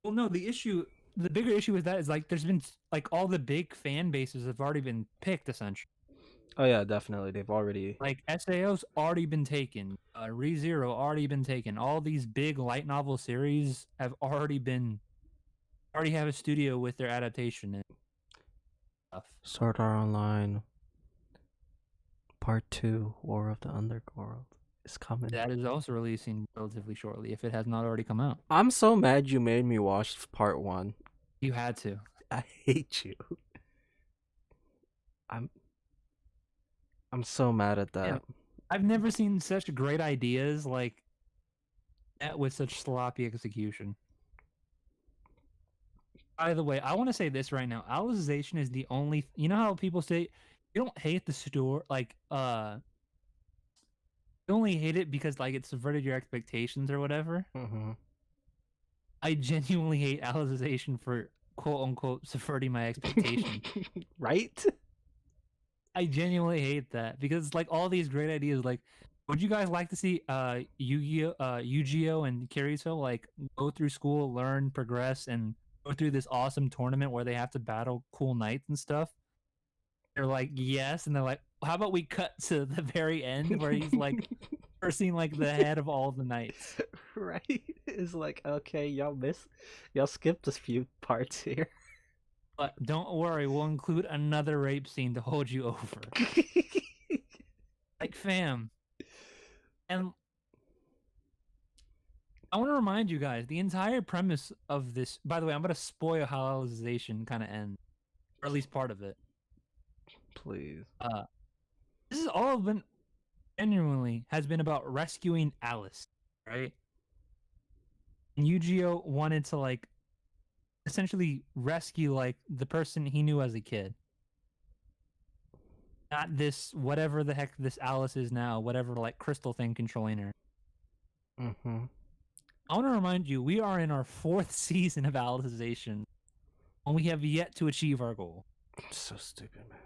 Well, no, the bigger issue with that is like there's been like all the big fan bases have already been picked, essentially.
Oh yeah, definitely. They've already
like SAO's already been taken. ReZero already been taken. All these big light novel series have already have a studio with their adaptation and stuff.
Sword Art Online Part 2, War of the Underworld is coming.
That is also releasing relatively shortly, if it has not already come out.
I'm so mad you made me watch Part 1.
You had to.
I hate you. I'm so mad at that.
Yeah. I've never seen such great ideas like that with such sloppy execution. By the way, I want to say this right now. Alicization is the only. You know how people say you don't hate the store, like you only hate it because like it subverted your expectations or whatever. I genuinely hate Alicization for quote unquote subverting my expectations.
Right?
I genuinely hate that because it's like all these great ideas. Like, would you guys like to see Yu-Gi-Oh and Kirito like go through school, learn, progress, and go through this awesome tournament where they have to battle cool knights and stuff? They're like, yes, and they're like, how about we cut to the very end where he's like cursing like the head of all the knights?
Right? It's like, okay, y'all skipped a few parts here.
But don't worry, we'll include another rape scene to hold you over. Like, fam. And I want to remind you guys, the entire premise of this. By the way, I'm going to spoil how Alicization kind of ends, or at least part of it.
Please.
This is all been genuinely has been about rescuing Alice, right? And Yu-Gi-Oh wanted to like essentially rescue like the person he knew as a kid. Not this whatever the heck this Alice is now, whatever like crystal thing controlling her. I want to remind you, we are in our 4th season of Alicization, and we have yet to achieve our goal.
So stupid, man.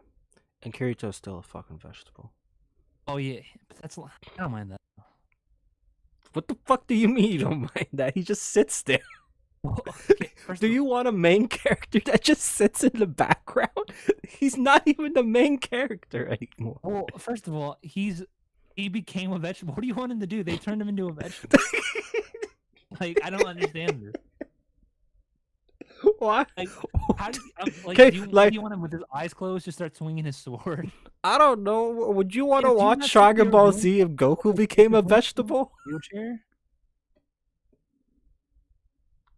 And Kirito's still a fucking vegetable.
Oh yeah, but I don't mind that.
What the fuck do you mean you don't mind that? He just sits there.
Well, okay,
do you want a main character that just sits in the background? He's not even the main character anymore.
Well, first of all, he became a vegetable. What do you want him to do? They turned him into a vegetable. Like, I don't understand this.
What?
Like, how do you, like,
Okay,
do you what do
like
you want him with his eyes closed to start swinging his sword?
I don't know. Would you want to
Do you
watch
not see what they
Dragon
were
Ball
doing?
Z if Goku
Like,
became a
swing from a
vegetable?
wheelchair?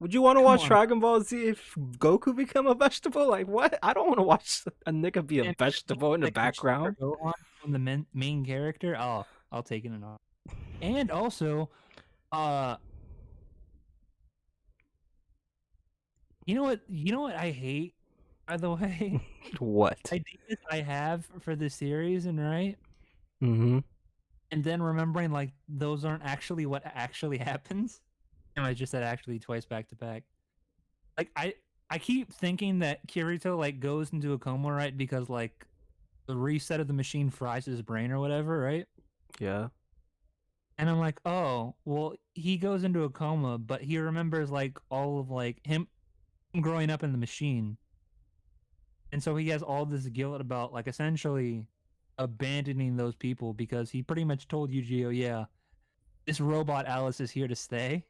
Would you want to
Come
watch
on,
Dragon Ball Z if Goku became a vegetable? Like what? I don't want to watch a nigga be a
man,
vegetable in the
like Vegeta
background.
or Gohan from the main character. Oh, I'll take it and all. And also, uh, You know what I hate. By the way,
What?
ideas I have for the series, and right,
Mm-hmm.
and then remembering like those aren't actually what actually happens. And I just said actually twice back to back. Like I keep thinking that Kirito like goes into a coma, right? Because like the reset of the machine fries his brain or whatever, right?
Yeah.
And I'm like, oh, well, he goes into a coma, but he remembers like all of like him growing up in the machine. And so he has all this guilt about like essentially abandoning those people because he pretty much told Yu-Gi-Oh, yeah, this robot Alice is here to stay.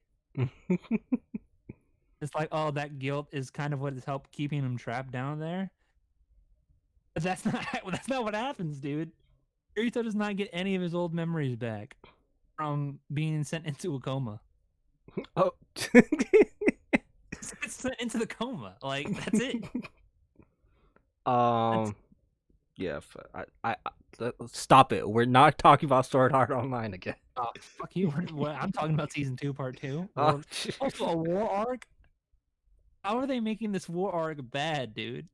It's like, oh, that guilt is kind of what has helped keeping him trapped down there. But that's not that's not what happens, dude. Kirito does not get any of his old memories back from being sent into a coma.
Oh.
It's sent into the coma. Like that's it. That's
um. Yeah. Stop it. We're not talking about Sword Art Online again.
oh, fuck you. I'm talking about season 2, part 2.
Oh,
Also a war arc. How are they making this war arc bad, dude?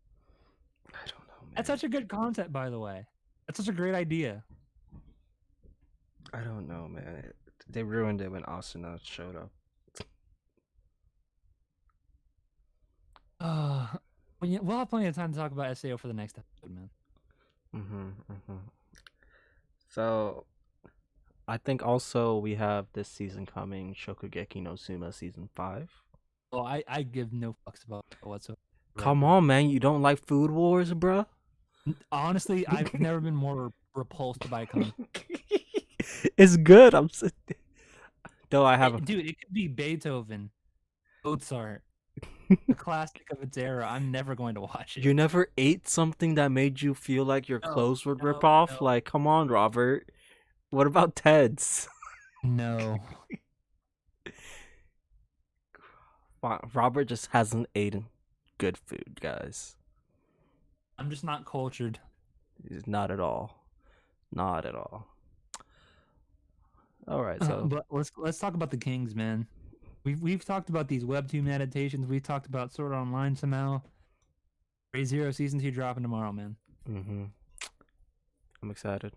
I don't know, man.
That's such a good concept, by the way. That's such a great idea.
I don't know, man. They ruined it when Asuna showed up.
We'll have plenty of time to talk about SAO for the next episode, man.
So, I think also we have this season coming, Shokugeki no Suma season 5.
Well, I give no fucks about it whatsoever.
Come on, man. You don't like Food Wars, bruh?
Honestly, I've never been more repulsed by content.
It's good. Though I have
Dude, it could be Beethoven, Mozart, a classic of its era. I'm never going to watch it.
You never ate something that made you feel like your clothes would rip off?
No.
Like, come on, Robert. What about Ted's?
No.
Robert just hasn't eaten good food, guys.
I'm just not cultured.
Not at all. Not at all. All right, so
But let's talk about the Kings, man. We've talked about these webtoon adaptations. We've talked about Sword Art Online somehow. Ray Zero season 2 dropping tomorrow, man.
I'm excited.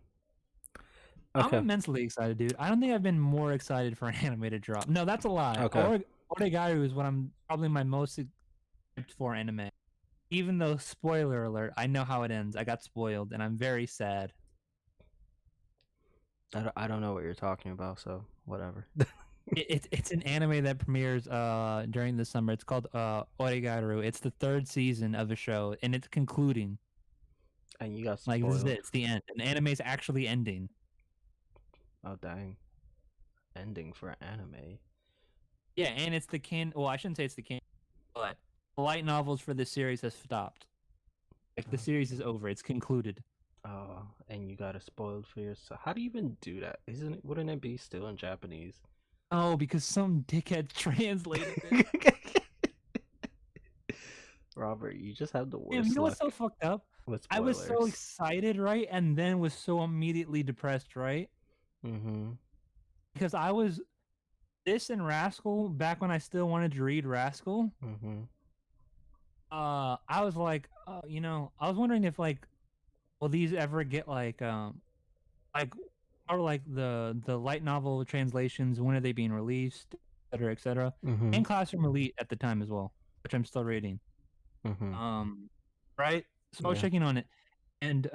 Okay. I'm immensely excited, dude. I don't think I've been more excited for an anime to drop. No, that's a lie.
Okay.
Oregaru is what I'm probably my most excited for anime. Even though, spoiler alert, I know how it ends. I got spoiled, and I'm very sad.
I don't know what you're talking about, so whatever.
It's an anime that premieres during the summer. It's called Oregaru. It's the 3rd season of a show, and it's concluding.
And you got spoiled.
Like, this is it. It's the end. An anime's actually ending.
Oh, dang. Ending for an anime.
Yeah, and it's the well, I shouldn't say it's the canon, but the light novels for this series has stopped. Like, the series is over. It's concluded.
Oh, and you got it spoiled for yourself. How do you even do that? Wouldn't it be still in Japanese?
Oh, because some dickhead translated it.
Robert, you just have the worst.
Damn, you know what's so fucked up?
With
I was so excited, right? And then was so immediately depressed, right? Because I was this and Rascal back when I still wanted to read Rascal. I was like, I was wondering if like, will these ever get like or like the light novel translations? When are they being released, et cetera, et cetera? And Classroom Elite at the time as well, which I'm still reading. Right. So I was checking on it, and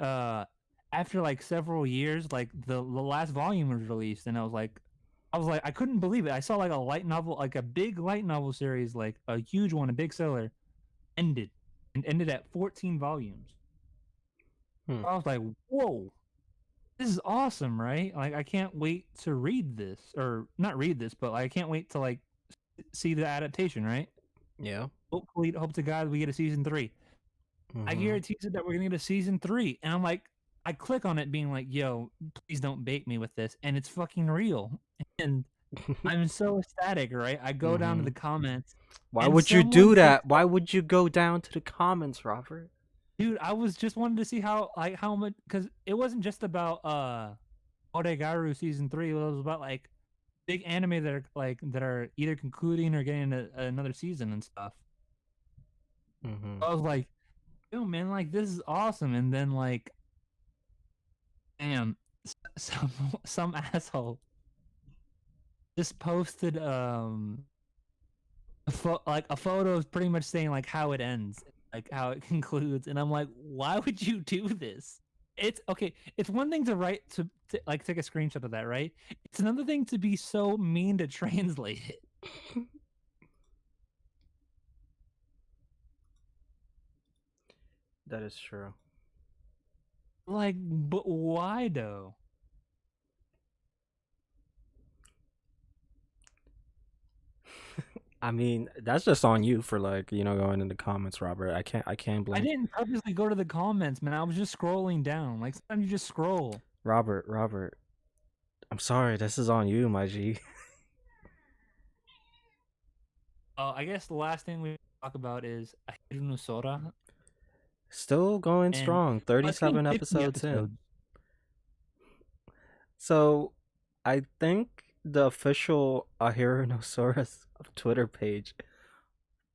after like several years, like the last volume was released, and I was like, I couldn't believe it. I saw like a light novel, like a big light novel series, like a huge one, a big seller, ended at 14 volumes. I was like, whoa, this is awesome, right? Like, I can't wait to read this, or not read this, but like, I can't wait to like see the adaptation, right?
Yeah.
hopefully, hope to God we get a season 3. I
Mm-hmm.
guarantee you that we're gonna get a season 3, and I'm like, I click on it, being like, "Yo, please don't bait me with this," and it's fucking real, and I'm so ecstatic, right? I go down to
Mm-hmm.
the comments,
Why
and
would you
someone
do
takes
that? Why would you go down to the comments, Robert?
dude, I was just wanting to see how much, because it wasn't just about Oregaru season 3. It was about like big anime that are either concluding or getting another season and stuff.
Mm-hmm.
I was like, yo, man, like this is awesome. And then like, damn, some some asshole just posted like a photo of pretty much saying like how it ends, like how it concludes, and I'm like, why would you do this? It's okay. It's one thing to write to like take a screenshot of that, right? It's another thing to be so mean to translate it.
That is true.
Like, but why though?
I mean, that's just on you for like, going in the comments, Robert. I can't
I
blame
didn't purposely go to the comments, man. I was just scrolling down. Like sometimes you just scroll.
Robert. I'm sorry, this is on you, my G.
I guess the last thing we talk about is Ahiru no Sora,
Still going
and
strong,
it's getting
37
50
episodes in.
episodes.
So, I think the official Ahiro no Sora's Twitter page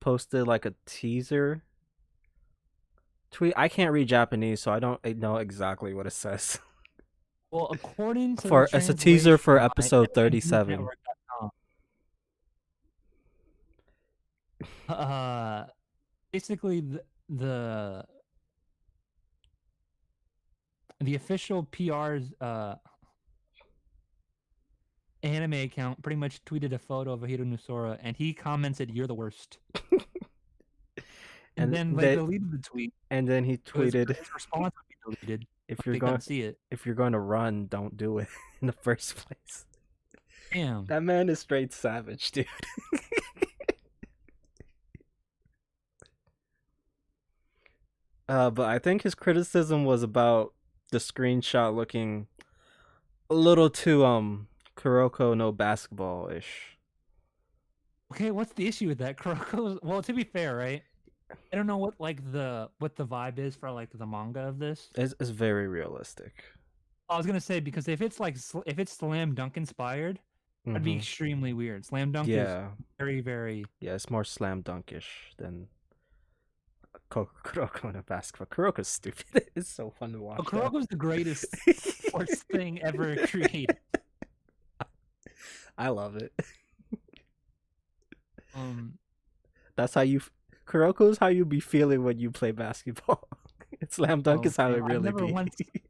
posted like a teaser tweet. I can't read Japanese, so I don't know exactly what it says.
Well, according to the
For It's a teaser
translation
for
by
episode 37.
NewsNetwork.com, uh, basically the official PR's anime account pretty much tweeted a photo of Ahiru no Sora, and he commented, "You're the worst," and
and
then they
that
deleted the tweet.
and then he tweeted,
His response would be deleted.
if
Like
you're
they
going
couldn't see it.
if you're going to run, don't do it in the first place.
Damn.
That man is straight savage, dude. But I think his criticism was about the screenshot looking a little too Kuroko no basketball ish.
Okay, what's the issue with that? Kuroko's, well, to be fair, right? I don't know what what the vibe is for like the manga of this.
It's very realistic.
I was gonna say, because if it's like if it's slam dunk inspired, that'd be
Mm-hmm.
extremely weird. Slam dunk is
Yeah,
very, very.
yeah, it's more slam dunkish than Kuroko no basketball. Kuroko's stupid. It's so fun to
Oh,
watch though.
Kuroko's the greatest sports thing ever created.
I love it.
Um,
That's how you. Kuroko's how you be feeling when you play basketball. Slam dunk
oh
is how
man,
it really be.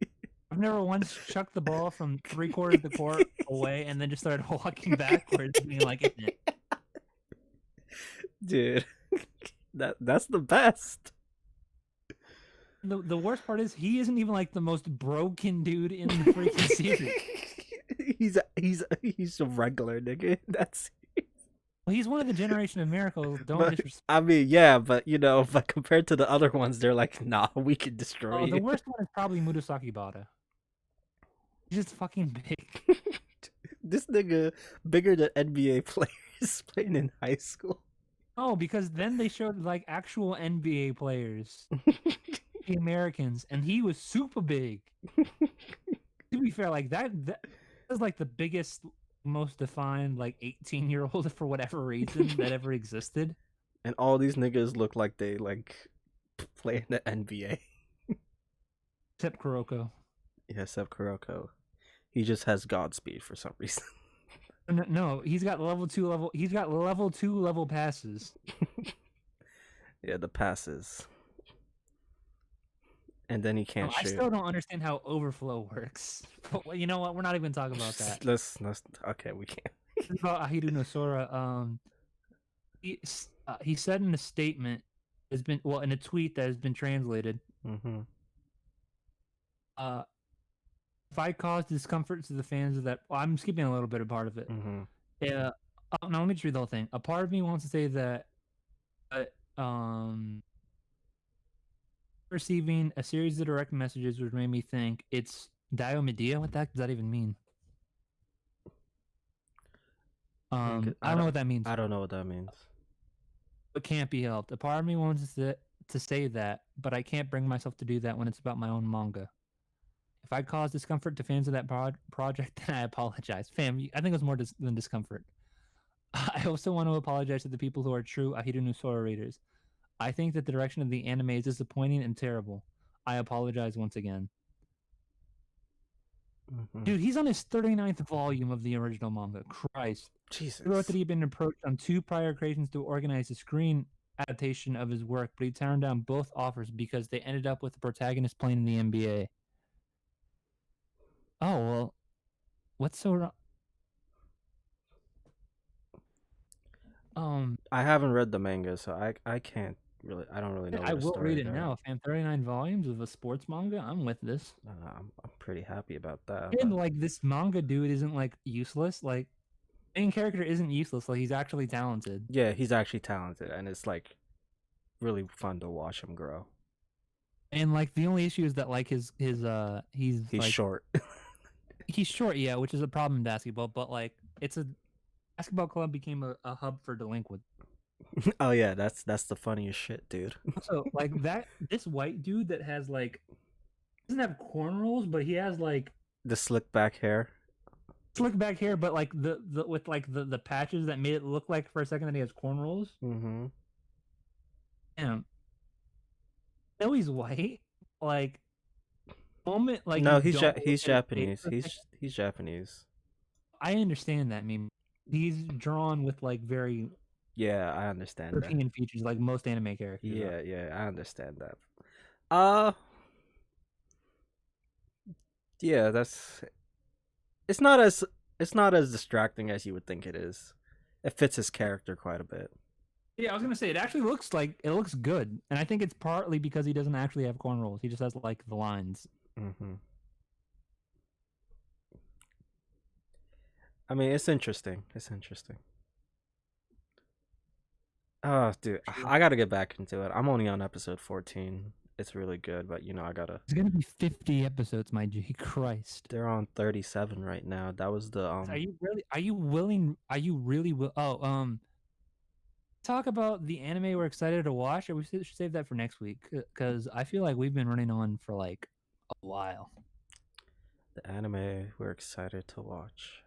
I've never once chucked the ball from 3/4 of the court away and then just started walking backwards, being like, "Isn't it?"
Dude, that's the best.
The worst part is he isn't even like the most broken dude in the freaking series.
He's a regular nigga. That's
Well, he's one of the generation of miracles. Don't
but
disrespect.
I mean, yeah, but but compared to the other ones, they're like, nah, we can destroy
Oh, the
you.
worst one is probably Murasaki Bada. He's just fucking big.
This nigga bigger than NBA players playing in high school.
Oh, because then they showed like actual NBA players, the Americans, and he was super big. To be fair, like that was like the biggest, most defined like 18-year-old for whatever reason that ever existed.
And all these niggas look like they like play in the NBA.
Except Kuroko.
Yeah, except Kuroko. He just has Godspeed for some reason.
No, he's got level 2 level. He's got level 2 level passes.
Yeah, the passes. And then he can't
I
shoot.
still don't understand how overflow works. But you know what? We're not even talking about that.
Let's okay, we can't.
This is about Ahiru no Sora. He said in a statement, has been in a tweet that has been translated.
Mm-hmm.
If I cause discomfort to the fans of that, well, I'm skipping a little bit of part of it.
Mm-hmm.
Yeah. No, let me just read the whole thing. A part of me wants to say that um receiving a series of direct messages which made me think it's Diomedia. What the heck does that even mean? I don't know what that means.
I don't know what that means.
It can't be helped. A part of me wants to say that, but I can't bring myself to do that when it's about my own manga. If I cause discomfort to fans of that project, then I apologize. Fam, I think it was more than discomfort. I also want to apologize to the people who are true Ahiru Nusora readers. I think that the direction of the anime is disappointing and terrible. I apologize once again.
Mm-hmm.
Dude, he's on his 39th volume of the original manga. Christ.
Jesus.
He wrote that he'd been approached on 2 prior occasions to organize a screen adaptation of his work, but he turned down both offers because they ended up with the protagonist playing in the NBA. Oh, well, what's so wrong?
I haven't read the manga, so I can't really. I don't really know.
I
Where to
will
start
read it
there.
now, fam. 39 volumes of a sports manga. I'm with this.
I'm pretty happy about that.
And
But
like this manga dude isn't like useless. Like main character isn't useless. Like he's actually talented.
yeah, he's actually talented, and it's like really fun to watch him grow.
And like the only issue is that like he's
He's
like
short.
he's short, yeah, which is a problem in basketball. But like it's a basketball club became a hub for delinquents.
Oh yeah, that's the funniest shit, dude.
So like this white dude that has like doesn't have cornrows, but he has like
The slick back hair.
slick back hair, but like the with like the patches that made it look like for a second that he has cornrows.
Mm-hmm.
Damn. No, he's white. Like moment like
No,
you don't look
he's
at his face
Japanese.
for a second.
He's Japanese.
I understand that meme. He's drawn with like very
Yeah, I understand that.
European features, like most anime characters are.
Yeah, I understand that. Uh yeah, that's it's not as it's not as distracting as you would think it is. It fits his character quite a bit.
Yeah, I was gonna say it actually looks like it looks good, and I think it's partly because he doesn't actually have cornrows. He just has like the lines.
Mm-hmm. I mean, it's interesting. It's interesting. Oh, dude, I gotta get back into it. I'm only on episode 14. It's really good, but I gotta.
It's gonna be 50 episodes, my G. Christ.
They're on 37 right now. That was the
Are you really? Are you willing? Are you really? Oh. Talk about the anime we're excited to watch, or we should save that for next week because I feel like we've been running on for like a while.
the anime we're excited to watch.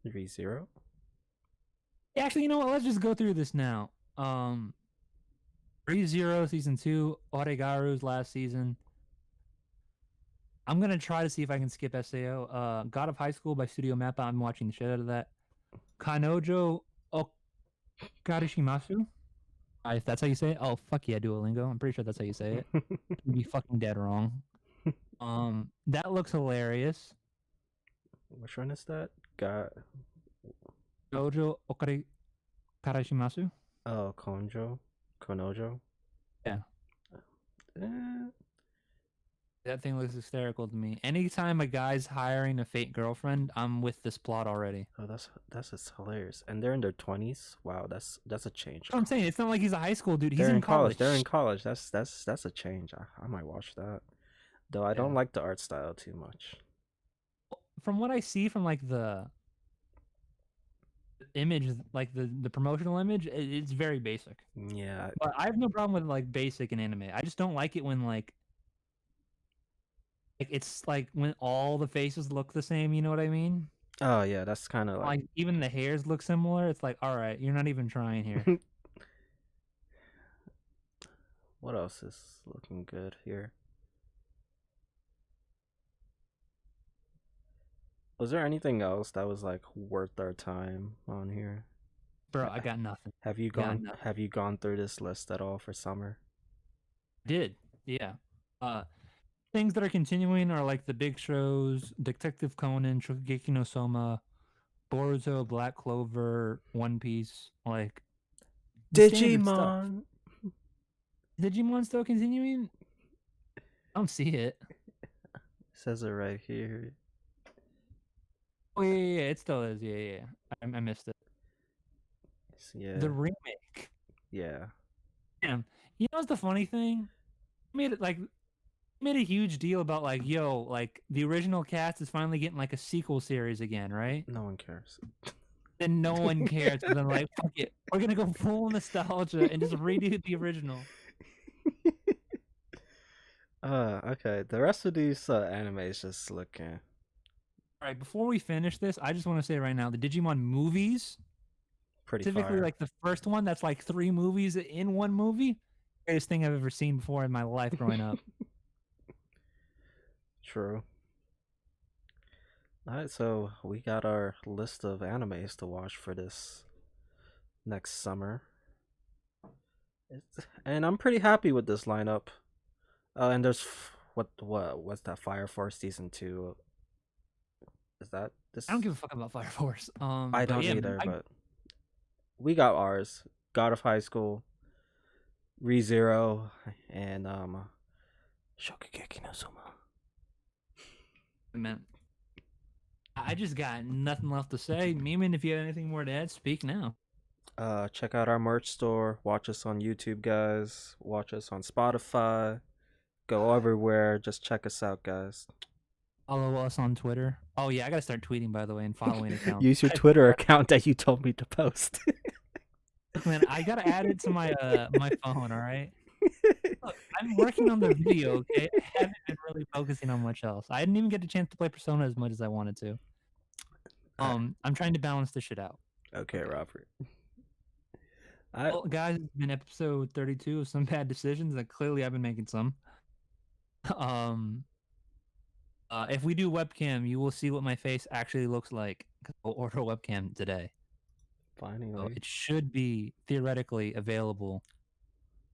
ReZero?
Actually, you know what? Let's just go through this now. ReZero season 2, Oregaru's last season. I'm gonna try to see if I can skip SAO. God of High School by Studio Mappa. I'm watching the shit out of that. Kanojo Okarishimasu. If that's how you say it. Oh fuck yeah, Duolingo. I'm pretty sure that's how you say it. You'd be fucking dead wrong. That looks hilarious.
Which one is that? Got
Dojo Okarishimasu.
oh Konojo.
Yeah.
Eh,
That thing looks hysterical to me. Anytime a guy's hiring a fake girlfriend, I'm with this plot already.
oh, that's just hilarious. And they're in their 20s. Wow, that's a change.
That's what I'm saying. It's not like he's a high school dude. He's
They're
in
in college.
college.
They're in college. That's a change. I might watch that. Though I don't
Yeah.
like the art style too much.
From what I see from like the image, like the promotional image, it's very basic.
Yeah.
But I have no problem with like basic in anime. I just don't like it when like it's like when all the faces look the same. You know what I mean?
Oh yeah, that's kind of
Like even the hairs look similar. It's like, all right, you're not even trying here.
what else is looking good here? Was there anything else that was like worth our time on here?
Bro, I got nothing.
Have you
Yeah,
gone
no.
have you gone through this list at all for summer?
Did. Yeah. Things that are continuing are like the big shows, Detective Conan, Shokugeki no Soma, Boruto, Black Clover, One Piece, like the standard stuff.
Digimon.
Digimon still continuing? I don't see it.
Says it right here.
Oh yeah, it still is. Yeah. I missed it.
Yeah.
The remake.
Yeah.
Damn. You know what's the funny thing? Made it like made a huge deal about like, yo, like the original cast is finally getting like a sequel series again, right?
No one cares.
Then no one cares. So then like, fuck it, we're gonna go full nostalgia and just redo the original.
Okay. The rest of these animes just looking
All right, before we finish this, I just want to say right now, the Digimon movies,
pretty
specifically
fire.
like the first one, that's like 3 movies in one movie. Greatest thing I've ever seen before in my life growing up.
True. Alright, so we got our list of animes to watch for this next summer. And I'm pretty happy with this lineup. And there's what's that? Fire Force season 2. Is that this?
I don't give a fuck about Fire Force.
I
But
don't
yeah,
either, but we got ours. God of High School, ReZero, and Shokugeki no Soma.
man, I just got nothing left to say. Memon, if you have anything more to add, speak now.
Check out our merch store. Watch us on YouTube, guys. Watch us on Spotify. Go everywhere. Just check us out, guys.
Follow us on Twitter. Oh yeah, I gotta start tweeting by the way and following accounts.
Use your Twitter account that you told me to post.
Man, I gotta add it to my my phone. All right. Look, I'm working on the video. Okay, I haven't been really focusing on much else. I didn't even get a chance to play Persona as much as I wanted to. I'm trying to balance this shit out.
Okay, Robert.
Well, guys, it's been episode 32 of Some Bad Decisions, and clearly I've been making some. If we do webcam, you will see what my face actually looks like. We'll order a webcam today. So
Finally.
it should be theoretically available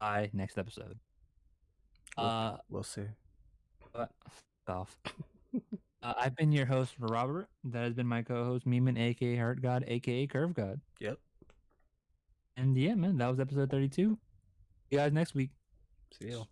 by next episode.
We'll see.
But off. I've been your host, Robert. That has been my co-host, Memon, aka Heart God, aka Curve God.
Yep.
And yeah, man, that was episode 32. See you guys next week.
See you.